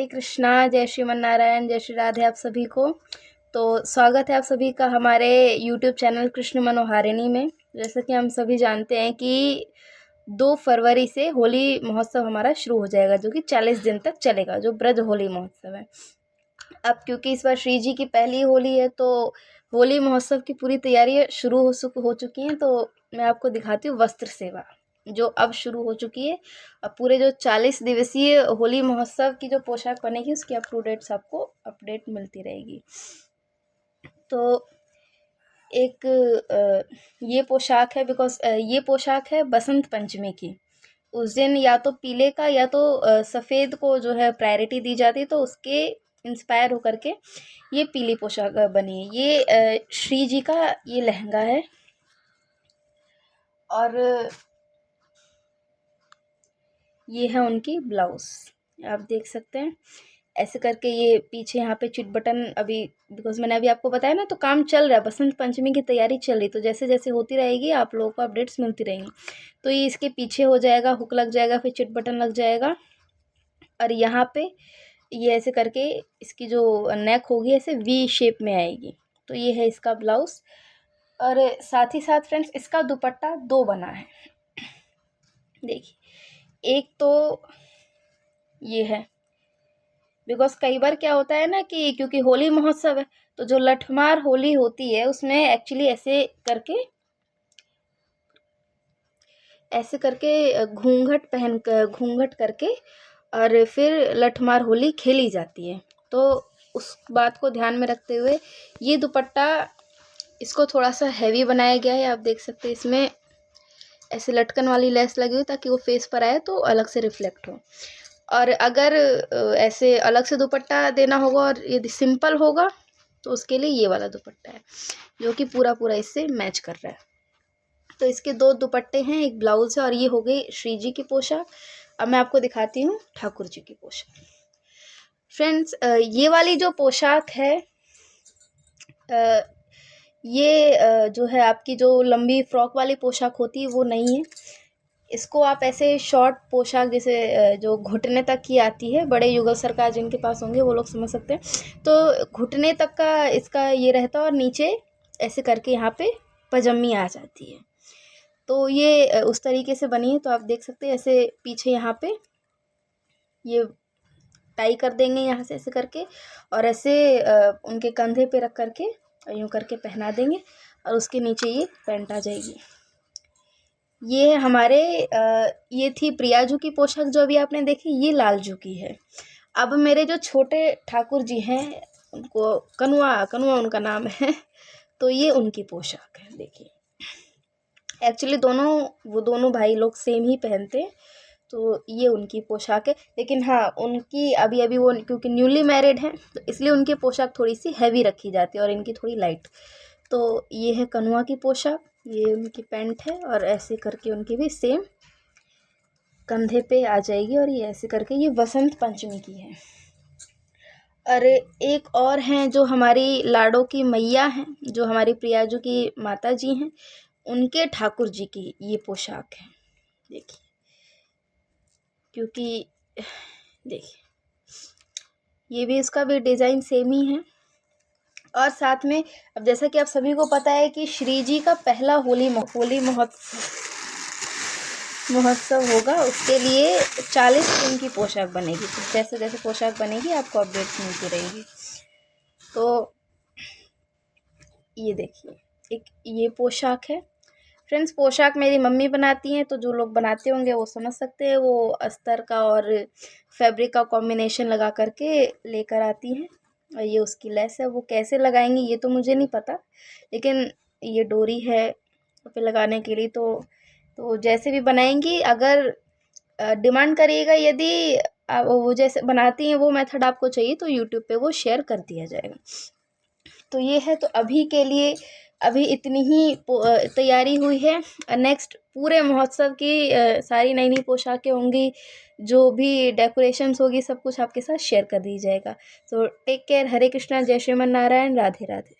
हरे कृष्णा, जय श्रीमन नारायण, जय श्री राधे आप सभी को। तो स्वागत है आप सभी का हमारे YouTube चैनल कृष्ण मनोहारिणी में। जैसा कि हम सभी जानते हैं कि 2 फरवरी से होली महोत्सव हमारा शुरू हो जाएगा, जो कि 40 दिन तक चलेगा, जो ब्रज होली महोत्सव है। अब क्योंकि इस बार श्री जी की पहली होली है, तो होली महोत्सव की पूरी तैयारियां शुरू हो चुकी हैं। तो मैं आपको दिखाती हूँ वस्त्र सेवा, जो अब शुरू हो चुकी है। अब पूरे जो 40 दिवसीय होली महोत्सव की जो पोशाक बनेगी, उसकी अप टू डेट्स आपको अपडेट मिलती रहेगी। तो एक ये पोशाक है, बिकॉज ये पोशाक है बसंत पंचमी की। उस दिन या तो पीले का या तो सफ़ेद को जो है प्रायोरिटी दी जाती है, तो उसके इंस्पायर होकर के ये पीली पोशाक बनी है। ये श्री जी का ये लहंगा है, और ये है उनकी ब्लाउज। आप देख सकते हैं ऐसे करके। ये पीछे यहाँ पे चिट बटन, अभी बिकॉज मैंने अभी आपको बताया ना, तो काम चल रहा है, बसंत पंचमी की तैयारी चल रही। तो जैसे जैसे होती रहेगी आप लोगों को अपडेट्स मिलती रहेंगी। तो ये इसके पीछे हो जाएगा, हुक लग जाएगा, फिर चिट बटन लग जाएगा, और यहाँ पे ये ऐसे करके इसकी जो नेक होगी ऐसे वी शेप में आएगी। तो ये है इसका ब्लाउज। और साथ ही साथ फ्रेंड्स, इसका दुपट्टा 2 बना है। देखिए, एक तो ये है, बिकॉज कई बार क्या होता है ना कि क्योंकि होली महोत्सव है, तो जो लठमार होली होती है उसमें एक्चुअली ऐसे करके घूंघट करके और फिर लठमार होली खेली जाती है। तो उस बात को ध्यान में रखते हुए ये दुपट्टा, इसको थोड़ा सा हैवी बनाया गया है। आप देख सकते हैं इसमें ऐसे लटकन वाली लेस लगी हुई, ताकि वो फेस पर आए तो अलग से रिफ्लेक्ट हो। और अगर ऐसे अलग से दुपट्टा देना होगा और यदि सिंपल होगा, तो उसके लिए ये वाला दुपट्टा है, जो कि पूरा पूरा इससे मैच कर रहा है। तो इसके 2 दुपट्टे हैं, एक ब्लाउज है, और ये हो गई श्री जी की पोशाक। अब मैं आपको दिखाती हूँ ठाकुर जी की पोशाक। फ्रेंड्स, ये वाली जो पोशाक है, ये जो है आपकी जो लंबी फ्रॉक वाली पोशाक होती है वो नहीं है। इसको आप ऐसे शॉर्ट पोशाक, जैसे जो घुटने तक की आती है, बड़े युगल सरकार जिनके पास होंगे वो लोग समझ सकते हैं। तो घुटने तक का इसका ये रहता है, और नीचे ऐसे करके यहाँ पे पजम्मी आ जाती है। तो ये उस तरीके से बनी है। तो आप देख सकते हैं ऐसे पीछे यहाँ पे ये टाई कर देंगे यहाँ से ऐसे करके, और ऐसे उनके कंधे पे रख करके यूँ करके पहना देंगे, और उसके नीचे ये पैंट आ जाएगी। ये हमारे ये थी प्रियाजू की पोशाक, जो अभी आपने देखी, ये लालजू की है। अब मेरे जो छोटे ठाकुर जी हैं, उनको कनुआ उनका नाम है, तो ये उनकी पोशाक है। देखिए, एक्चुअली वो दोनों भाई लोग सेम ही पहनते हैं, तो ये उनकी पोशाक है। लेकिन हाँ, उनकी अभी वो क्योंकि न्यूली मैरिड हैं, तो इसलिए उनकी पोशाक थोड़ी सी हैवी रखी जाती है और इनकी थोड़ी लाइट। तो ये है कनुआ की पोशाक, ये उनकी पैंट है, और ऐसे करके उनकी भी सेम कंधे पे आ जाएगी, और ये ऐसे करके ये बसंत पंचमी की है। अरे, एक और हैं जो हमारी लाडो की मैया हैं, जो हमारी प्रियाजू की माता जी हैं, उनके ठाकुर जी की ये पोशाक है। देखिए, क्योंकि देखिए ये भी, इसका भी डिज़ाइन सेम ही है। और साथ में, अब जैसा कि आप सभी को पता है कि श्री जी का पहला होली महोत्सव होगा, उसके लिए 40 दिन की पोशाक बनेगी। तो जैसे जैसे पोशाक बनेगी आपको अपडेट्स मिलती रहेगी। तो ये देखिए, एक ये पोशाक है। फ्रेंड्स, पोशाक मेरी मम्मी बनाती हैं, तो जो लोग बनाते होंगे वो समझ सकते हैं। वो अस्तर का और फैब्रिक का कॉम्बिनेशन लगा करके लेकर आती हैं, और ये उसकी लेस है। वो कैसे लगाएंगी ये तो मुझे नहीं पता, लेकिन ये डोरी है पे लगाने के लिए। तो जैसे भी बनाएंगी, अगर डिमांड करिएगा, यदि वो जैसे बनाती हैं वो मेथड आपको चाहिए, तो यूट्यूब पे वो शेयर कर दिया जाएगा। तो ये है। तो अभी के लिए अभी इतनी ही तैयारी हुई है। नेक्स्ट पूरे महोत्सव की सारी नई नई पोशाकें होंगी, जो भी डेकोरेशंस होगी, सब कुछ आपके साथ शेयर कर दी जाएगा। तो टेक केयर। हरे कृष्णा, जय श्रीमन नारायण, राधे राधे।